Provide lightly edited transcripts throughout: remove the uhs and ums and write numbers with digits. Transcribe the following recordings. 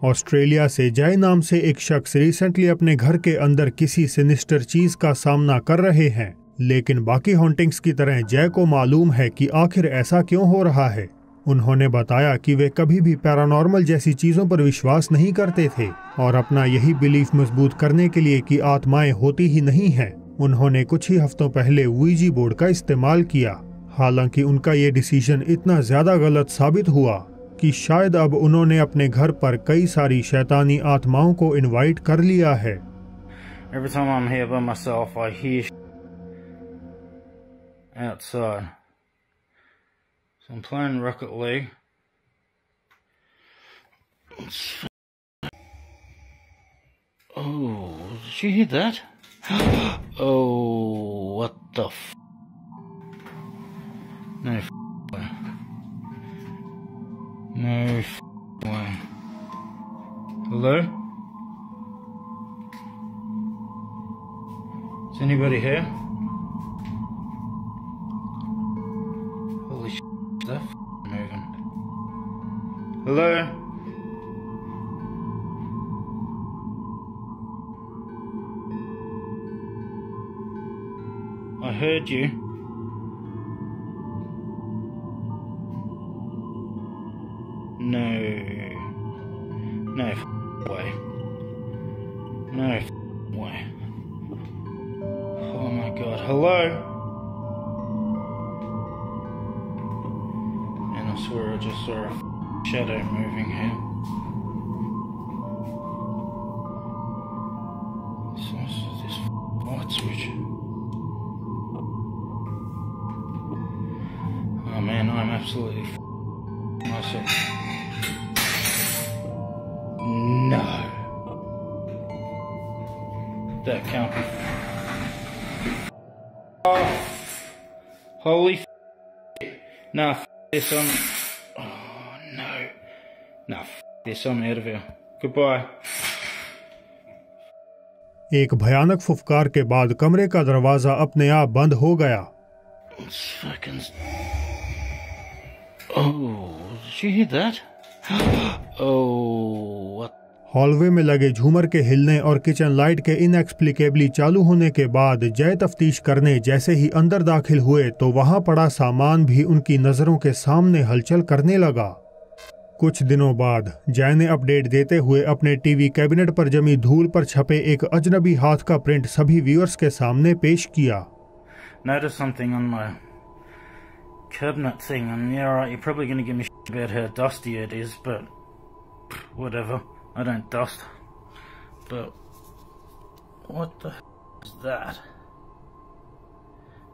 Australia से जय नाम से एक शख्स रिसेंटली अपने घर के अंदर किसी सिनिस्टर चीज का सामना कर रहे हैं, लेकिन बाकी हॉन्टिंग्स की तरह जय को मालूम है कि आखिर ऐसा क्यों हो रहा है। उन्होंने बताया कि वे कभी भी पैरानॉर्मल जैसी चीजों पर विश्वास नहीं करते थे और अपना यही बिलीफ मजबूत करने के लिए कि आत्माएं होती ही नहीं हैं, उन्होंने कुछ ही हफ्तों पहले वीजी बोर्ड का इस्तेमाल किया। हालांकि उनका ये डिसीजन इतना ज्यादा गलत साबित हुआ कि शायद अब उन्होंने अपने घर पर कई सारी शैतानी आत्माओं को इनवाइट कर लिया है। Every time I'm here by myself, I hear outside. So I'm playing Rocket League. Oh, did you hear that? Oh, what the f? No f way. No f way. Hello? Is anybody here? Holy sh**, that f moving. Hello? I heard you. No. No f way. No f way. Oh my god. Hello? And I swear I just saw a shadow moving here. So this light switch. Oh man, I'm absolutely myself. No. That can't be. Oh. Holy nah, this I'm. Oh no. Nah, this I'm out of here. Goodbye. एक भयानक फुफकार के बाद कमरे का दरवाजा अपने आप बंद हो गया। Seconds. Oh, did you hear that? Oh, what? Hallway में लगे झूमर के हिलने और किचन लाइट के इनएक्सप्लिकेबली चालू होने के बाद जय तफ्तीश करने जैसे ही अंदर दाखिल हुए तो वहां पड़ा सामान भी उनकी नजरों के सामने हलचल करने लगा। कुछ दिनों बाद जय ने अपडेट देते हुए अपने टीवी कैबिनेट पर जमी धूल पर छपे एक अजनबी हाथ का प्रिंट सभी व्यूअर्स के सामने पेश किया। Noticed something on my cabinet thing, and yeah, right, you're probably going to give me shit about how dusty it is, but whatever. I don't dust. But what the hell is that?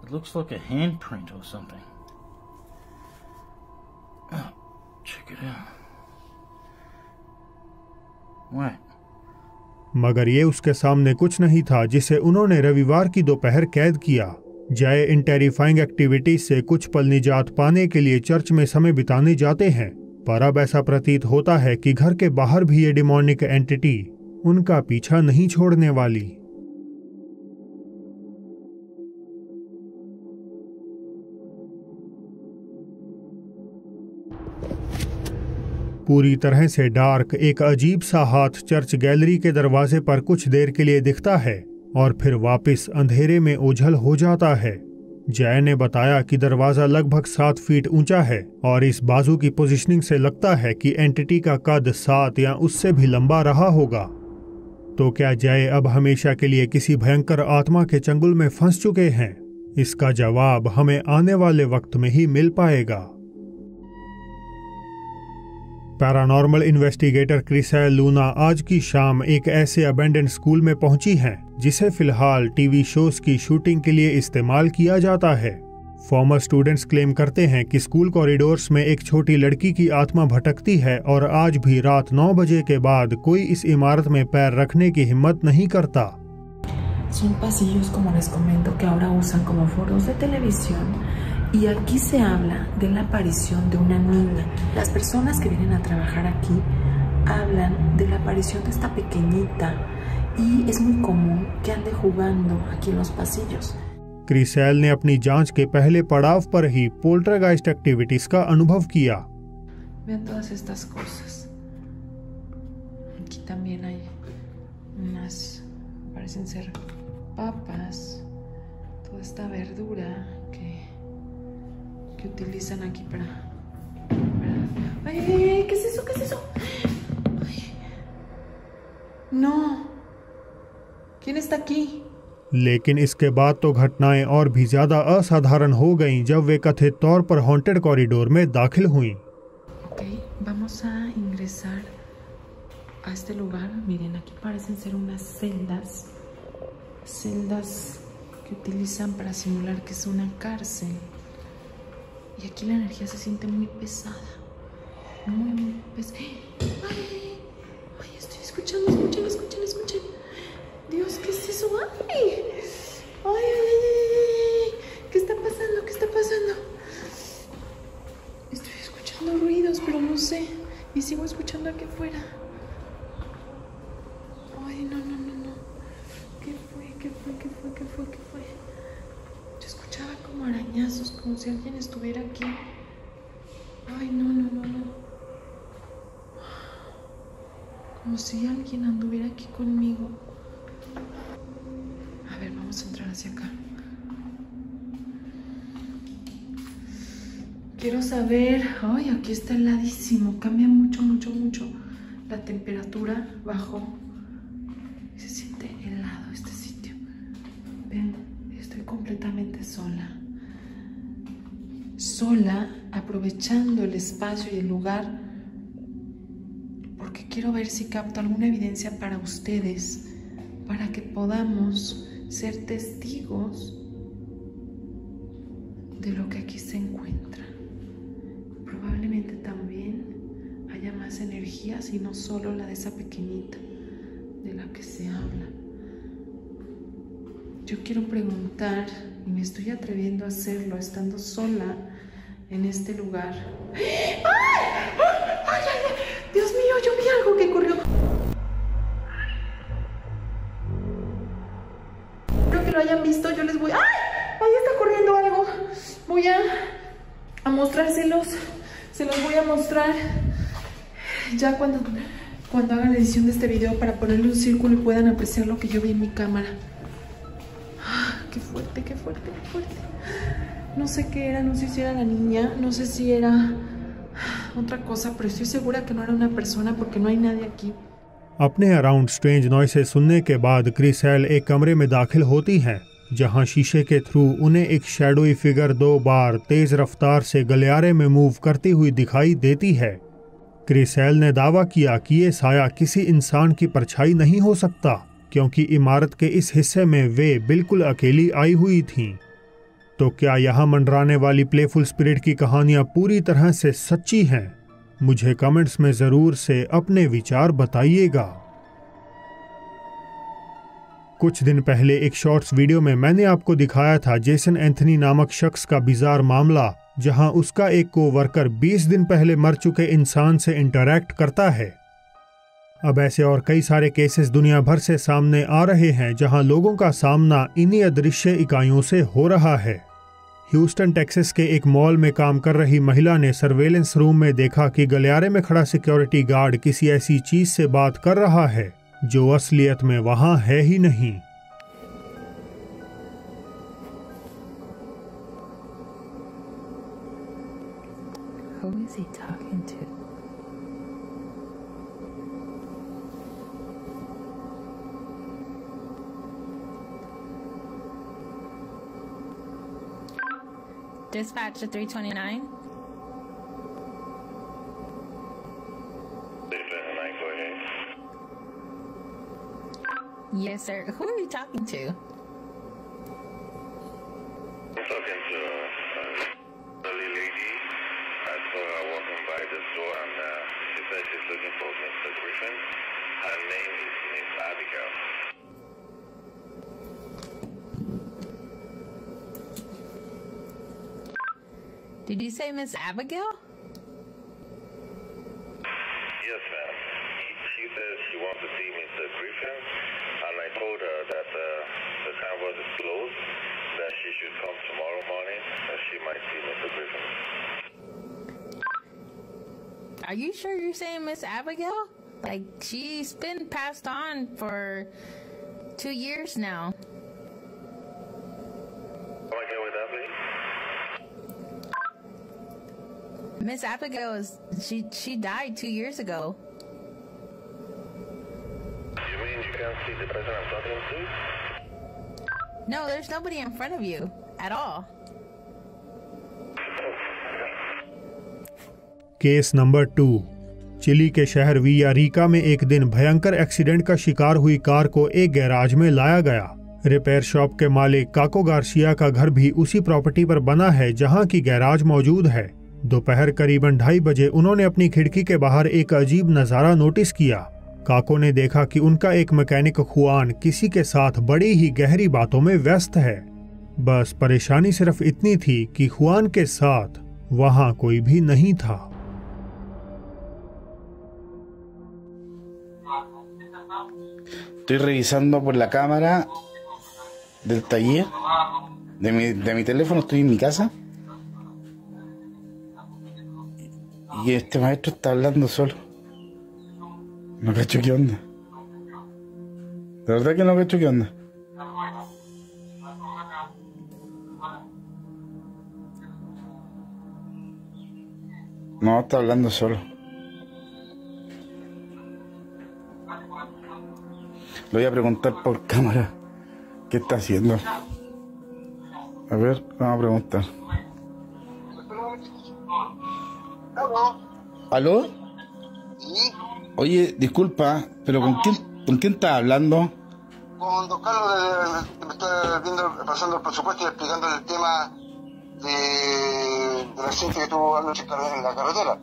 It looks like a handprint or something. Oh, check it out. Wait. मगर ये उसके सामने कुछ नहीं था जिसे उन्होंने रविवार की दोपहर कैद किया। जय इन टेरिफाइंग एक्टिविटीज से कुछ पल निजात पाने के लिए चर्च में समय बिताने जाते हैं, पर अब ऐसा प्रतीत होता है कि घर के बाहर भी ये डिमोनिक एंटिटी उनका पीछा नहीं छोड़ने वाली। पूरी तरह से डार्क एक अजीब सा हाथ चर्च गैलरी के दरवाजे पर कुछ देर के लिए दिखता है और फिर वापस अंधेरे में ओझल हो जाता है। जय ने बताया कि दरवाजा लगभग 7 फीट ऊंचा है और इस बाजू की पोजीशनिंग से लगता है कि एंटिटी का कद 7 या उससे भी लंबा रहा होगा। तो क्या जय अब हमेशा के लिए किसी भयंकर आत्मा के चंगुल में फंस चुके हैं? इसका जवाब हमें आने वाले वक्त में ही मिल पाएगा। पैरानॉर्मल इन्वेस्टिगेटर क्रिसेल लूना आज की शाम एक ऐसे अबेंडेंड स्कूल में पहुंची हैं जिसे फिलहाल टीवी शोज की शूटिंग के लिए इस्तेमाल किया जाता है। फॉर्मर स्टूडेंट्स क्लेम करते हैं कि स्कूल कॉरिडोर्स में एक छोटी लड़की की आत्मा भटकती है और आज भी रात 9 बजे के बाद कोई इस इमारत में पैर रखने की हिम्मत नहीं करता। Son pasillos, como les comento, que ahora usan como foros de televisión y aquí se habla de la aparición de una niña. Las personas que vienen a trabajar aquí hablan de la aparición de esta pequeñita y es muy común que ande jugando aquí en los pasillos. Crisil ने अपनी जांच के पहले पड़ाव पर ही poltergeist activities का अनुभव किया। Vean todas estas cosas. Aquí también hay unas, parecen ser papas, toda esta verdura que utilizan aquí para... ¡Ay, ay, ay! ¿Qué es eso? ¿Qué es eso? Ay. No. ¿Quién está aquí? लेकिन इसके बाद तो घटनाएं और भी ज्यादा असाधारण हो गईं जब वे कथित तौर पर हॉन्टेड कॉरिडोर में दाखिल हुईं। Ok, vamos a ingresar a este lugar. Miren, aquí parecen ser unas celdas que utilizan para simular que es una cárcel. Y aquí la energía se siente muy pesada, muy pesada. ¡Ay! ¡Ay! Estoy escuchando, escuchen. Dios, ¿qué es eso? ¡Ay! ¡Ay! ¿Qué está pasando? Estoy escuchando ruidos, pero no sé. Y sigo escuchando aquí afuera. Ay, no. ¿Qué fue? Yo escuchaba como arañazos, como si alguien estuviera aquí. Ay, no. Como si alguien anduviera aquí conmigo. A ver, vamos a entrar hacia acá. Quiero saber... Ay, aquí está heladísimo. Cambia mucho la temperatura. Bajó. Se siente helado este sitio. Ven, estoy completamente sola. Sola, aprovechando el espacio y el lugar, porque quiero ver si capto alguna evidencia para ustedes, para que podamos ser testigos de lo que aquí se encuentra. Probablemente también haya más energías y no solo la de esa pequeñita de la que se habla. Yo quiero preguntar, y me estoy atreviendo a hacerlo estando sola en este lugar. ¡Ay! Dios mío, yo vi algo que corrió. Espero que lo hayan visto. Yo les voy... ¡Ay! Ahí está corriendo algo. Voy a mostrárselos. Se los voy a mostrar ya cuando haga la edición de este video, para ponerle un círculo y puedan apreciar lo que yo vi en mi cámara. Qué fuerte. No sé qué era, no sé si era la niña, no sé si era otra cosa, pero estoy segura que no era una persona porque no hay nadie aquí. अपने around strange noises सुनने के बाद क्रिसेल एक कमरे में दाखिल होती है, जहां शीशे के थ्रू उन्हें एक शैडोई फिगर 2 बार तेज रफ्तार से गलियारे में मूव करती हुई दिखाई देती है। क्रिसेल ने दावा किया कि ये साया किसी इंसान की परछाई नहीं हो सकता, क्योंकि इमारत के इस हिस्से में वे बिल्कुल अकेली आई हुई थीं। तो क्या यहाँ मंडराने वाली प्लेफुल स्पिरिट की कहानियाँ पूरी तरह से सच्ची हैं? मुझे कमेंट्स में ज़रूर से अपने विचार बताइएगा। कुछ दिन पहले एक शॉर्ट्स वीडियो में मैंने आपको दिखाया था जेसन एंथनी नामक शख्स का बिजार मामला, जहां उसका एक कोवर्कर 20 दिन पहले मर चुके इंसान से इंटरैक्ट करता है। अब ऐसे और कई सारे केसेस दुनिया भर से सामने आ रहे हैं जहां लोगों का सामना इन्हीं अदृश्य इकाइयों से हो रहा है। ह्यूस्टन टेक्सास के एक मॉल में काम कर रही महिला ने सर्वेलेंस रूम में देखा कि गलियारे में खड़ा सिक्योरिटी गार्ड किसी ऐसी चीज से बात कर रहा है जो असलियत में वहां है ही नहीं। Who is he talking to? Dispatch to 329. 329, go ahead. Yes, sir. Who are you talking to? I'm talking to a lady. I saw her walking by the store and she said she's looking for Mr. Griffin. Her name is Miss Abigail. Did you say Miss Abigail? Yes, ma'am. She says she wants to see Mr. Griffin, and I told her that the canvas is closed, that she should come tomorrow morning, and she might see Mr. Griffin. Are you sure you're saying Miss Abigail? Like, she's been passed on for 2 years now. Come again with that, please? Miss Abigail she died 2 years ago. You mean you can't see the person I'm talking to? No, there's nobody in front of you at all. Case number 2। Chile के शहर वियारिका में एक दिन भयंकर accident का शिकार हुई car को एक गैराज में लाया गया। रिपेयर शॉप के मालिक काको गार्सिया का घर भी उसी प्रॉपर्टी पर बना है जहां की गैराज मौजूद है। दोपहर करीबन 2:30 बजे उन्होंने अपनी खिड़की के बाहर एक अजीब नजारा नोटिस किया। काको ने देखा कि उनका एक मैकेनिक खुआन किसी के साथ बड़ी ही गहरी बातों में व्यस्त है। बस परेशानी सिर्फ इतनी थी कि खुआन के साथ वहां कोई भी नहीं था। Estoy revisando por la cámara del taller de mi teléfono, estoy en mi casa y este maestro está hablando solo. No cacho qué onda. De verdad que no cacho qué onda. No, está hablando solo. Le voy a preguntar por cámara qué está haciendo. A ver, vamos a preguntar. ¿Aló? Sí, Oye, disculpa, pero ¿con quién estás hablando? con don Carlos me está pasando el presupuesto y explicando el tema del accidente que tuvo anoche en la carretera.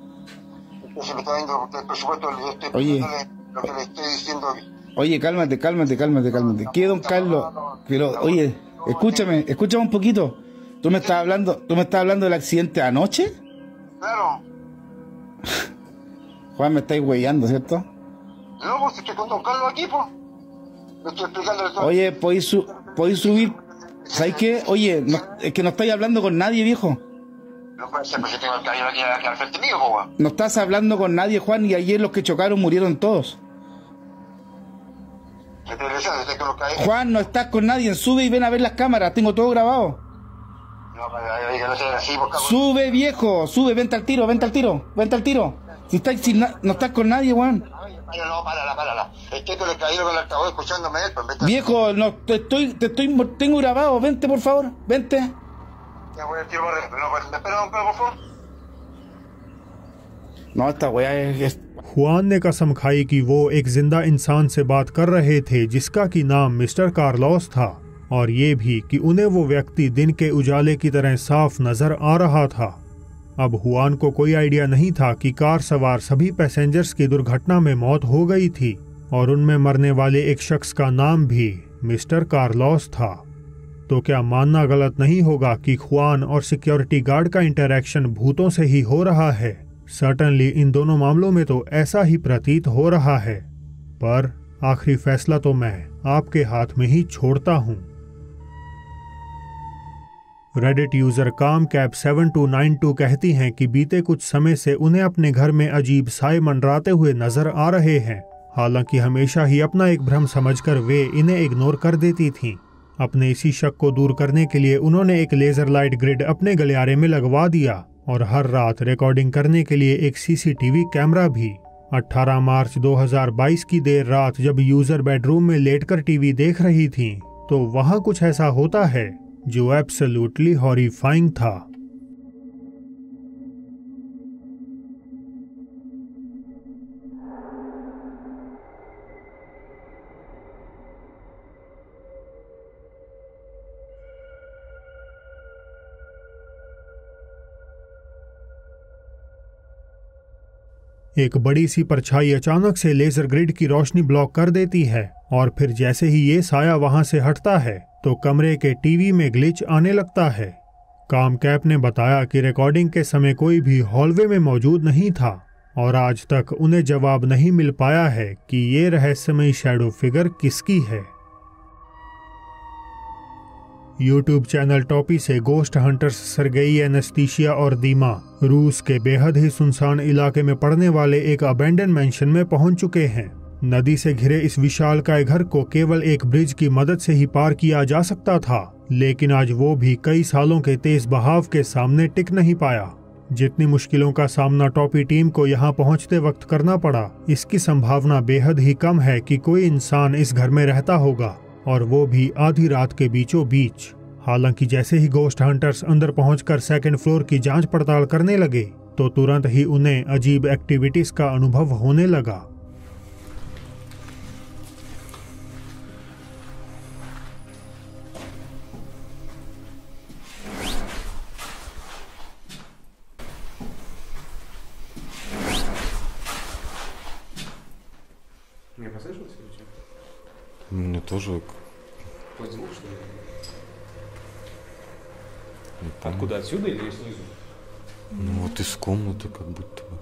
Entonces me está dando el presupuesto, le estoy explicándole lo que le estoy diciendo. Oye, cálmate. ¿Qué, don Carlos? Pero, oye, escúchame un poquito. ¿Tú me estás hablando del accidente anoche? Claro. Juan, me estáis huellando, ¿cierto? No, pues estoy con don Carlos aquí, pues. Le estoy explicándole todo. Oye, ¿podéis subir? ¿Sabes qué? Oye, es que no estáis hablando con nadie, viejo. No puede ser, pues yo tengo el caballero aquí al frente mío, pues. No estás hablando con nadie, Juan, y ayer los que chocaron murieron todos. ¿Qué te decía? Desde que los cabellos... Juan, no estás con nadie, sube y ven a ver las cámaras, tengo todo grabado. No, que no sea así, pues, cabrón. Sube, viejo, sube, vente al tiro. Si no estás con nadie, Juan. Párala. Estoy con el caballero con el altavoz escuchándome él, pues vete. Viejo, no, tengo grabado, vente por favor, vente. Ya voy al tiro por dentro. No, pues, me espera un poco, por favor. No, esta weá es... खुआन ने कसम खाई कि वो एक जिंदा इंसान से बात कर रहे थे जिसका कि नाम मिस्टर कार्लोस था, और ये भी कि उन्हें वो व्यक्ति दिन के उजाले की तरह साफ नजर आ रहा था। अब हुआन को कोई आइडिया नहीं था कि कार सवार सभी पैसेंजर्स की दुर्घटना में मौत हो गई थी और उनमें मरने वाले एक शख्स का नाम भी मिस्टर कार्लोस था। तो क्या मानना गलत नहीं होगा कि खुआन और सिक्योरिटी गार्ड का इंटरैक्शन भूतों से ही हो रहा है? सर्टनली इन दोनों मामलों में तो ऐसा ही प्रतीत हो रहा है, पर आखिरी फैसला तो मैं आपके हाथ में ही छोड़ता हूं। रेडिट यूजर कामकैप7292 कहती हैं कि बीते कुछ समय से उन्हें अपने घर में अजीब साए मंडराते हुए नजर आ रहे हैं। हालांकि हमेशा ही अपना एक भ्रम समझकर वे इन्हें इग्नोर कर देती थीं। अपने इसी शक को दूर करने के लिए उन्होंने एक लेजर लाइट ग्रिड अपने गलियारे में लगवा दिया और हर रात रिकॉर्डिंग करने के लिए एक सीसीटीवी कैमरा भी। 18 मार्च 2022 की देर रात जब यूजर बेडरूम में लेटकर टीवी देख रही थीं, तो वहां कुछ ऐसा होता है जो एब्सोल्युटली हॉरिफाइंग था। एक बड़ी सी परछाई अचानक से लेजर ग्रिड की रोशनी ब्लॉक कर देती है और फिर जैसे ही ये साया वहां से हटता है तो कमरे के टीवी में ग्लिच आने लगता है। कामकैप ने बताया कि रिकॉर्डिंग के समय कोई भी हॉलवे में मौजूद नहीं था और आज तक उन्हें जवाब नहीं मिल पाया है कि ये रहस्यमयी शैडो फिगर किसकी है। यूट्यूब चैनल टॉपी से गोस्ट हंटर्स सरगेई, एनेस्थीसिया और दीमा रूस के बेहद ही सुनसान इलाके में पड़ने वाले एक अबैंडन मैंशन में पहुंच चुके हैं। नदी से घिरे इस विशालकाय घर को केवल एक ब्रिज की मदद से ही पार किया जा सकता था, लेकिन आज वो भी कई सालों के तेज बहाव के सामने टिक नहीं पाया। जितनी मुश्किलों का सामना टॉपी टीम को यहाँ पहुँचते वक्त करना पड़ा, इसकी संभावना बेहद ही कम है कि कोई इंसान इस घर में रहता होगा, और वो भी आधी रात के बीचों बीच। हालांकि जैसे ही गोस्ट हंटर्स अंदर पहुंचकर सेकंड फ्लोर की जांच पड़ताल करने लगे तो तुरंत ही उन्हें अजीब एक्टिविटीज का अनुभव होने लगा। Мне послышалось или что? Мне тоже. Хоть звук, что ли? Не Откуда, отсюда или снизу? Ну вот из комнаты как будто бы.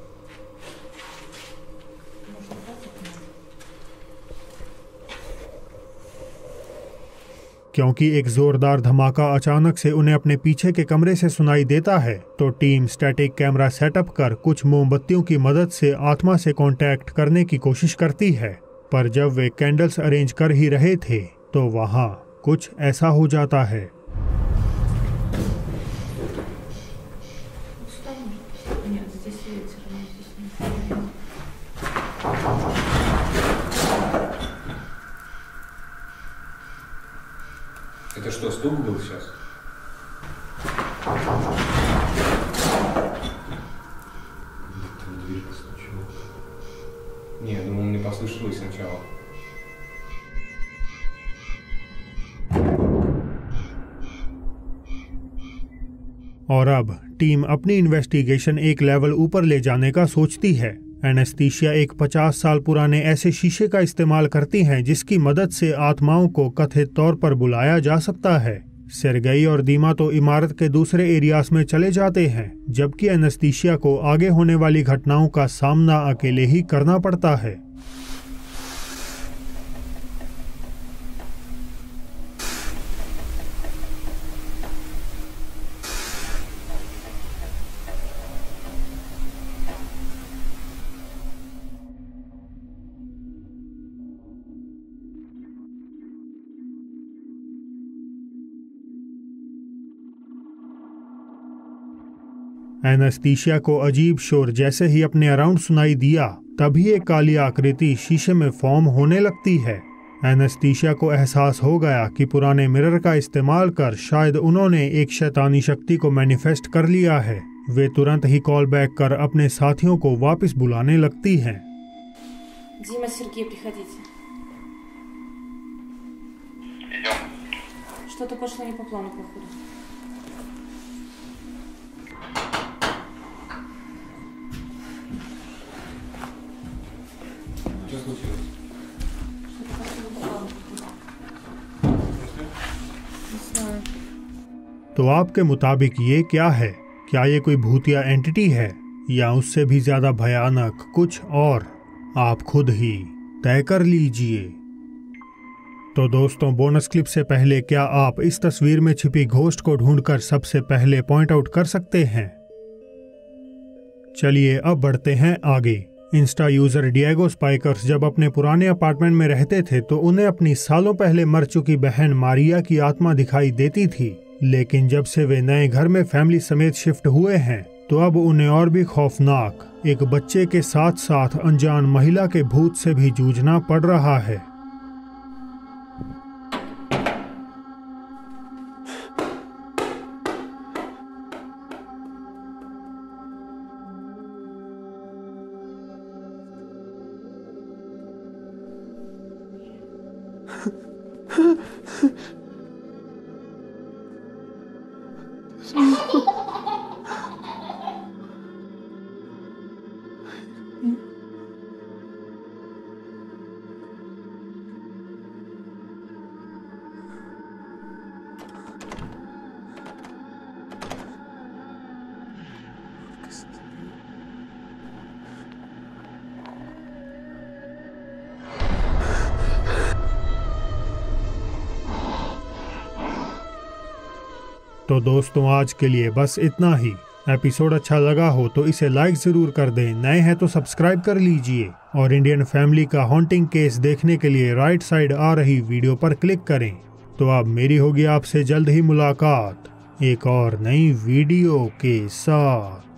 क्योंकि एक जोरदार धमाका अचानक से उन्हें अपने पीछे के कमरे से सुनाई देता है, तो टीम स्टैटिक कैमरा सेटअप कर कुछ मोमबत्तियों की मदद से आत्मा से कांटेक्ट करने की कोशिश करती है। पर जब वे कैंडल्स अरेंज कर ही रहे थे तो वहां कुछ ऐसा हो जाता है। Это что, стук был сейчас? Там дверь постучала. Не, я думал, мне послышалось сначала. और अब टीम अपनी इन्वेस्टिगेशन एक लेवल ऊपर ले जाने का सोचती है। एनेस्थीसिया एक 50 साल पुराने ऐसे शीशे का इस्तेमाल करती हैं जिसकी मदद से आत्माओं को कथित तौर पर बुलाया जा सकता है। सेर्गेई और दीमा तो इमारत के दूसरे एरियाज में चले जाते हैं, जबकि एनेस्थीसिया को आगे होने वाली घटनाओं का सामना अकेले ही करना पड़ता है। एनेस्थीसिया को अजीब शोर जैसे ही अपने अराउंड सुनाई दिया, तभी एक काली आकृति शीशे में फॉर्म होने लगती है। एनेस्थीसिया को एहसास हो गया कि पुराने मिरर का इस्तेमाल कर शायद उन्होंने एक शैतानी शक्ति को मैनिफेस्ट कर लिया है। वे तुरंत ही कॉल बैक कर अपने साथियों को वापस बुलाने लगती हैं। Дима, Сергей, приходите. Что-то пошло не по плану, походу. Что случилось? Что-то пошло не по плану, походу. Не знаю. तो आपके मुताबिक ये क्या है? क्या ये कोई भूतिया एंटिटी है या उससे भी ज्यादा भयानक कुछ और? आप खुद ही तय कर लीजिए। तो दोस्तों, बोनस क्लिप से पहले क्या आप इस तस्वीर में छिपी घोस्ट को ढूंढकर सबसे पहले पॉइंट आउट कर सकते हैं? चलिए अब बढ़ते हैं आगे। इंस्टा यूजर डिएगो स्पाइकर्स जब अपने पुराने अपार्टमेंट में रहते थे तो उन्हें अपनी सालों पहले मर चुकी बहन मारिया की आत्मा दिखाई देती थी, लेकिन जब से वे नए घर में फैमिली समेत शिफ्ट हुए हैं तो अब उन्हें और भी खौफनाक एक बच्चे के साथ साथ अनजान महिला के भूत से भी जूझना पड़ रहा है। तो दोस्तों आज के लिए बस इतना ही। एपिसोड अच्छा लगा हो तो इसे लाइक जरूर कर दें, नए हैं तो सब्सक्राइब कर लीजिए और इंडियन फैमिली का हॉन्टिंग केस देखने के लिए राइट साइड आ रही वीडियो पर क्लिक करें। तो अब मेरी होगी आपसे जल्द ही मुलाकात एक और नई वीडियो के साथ।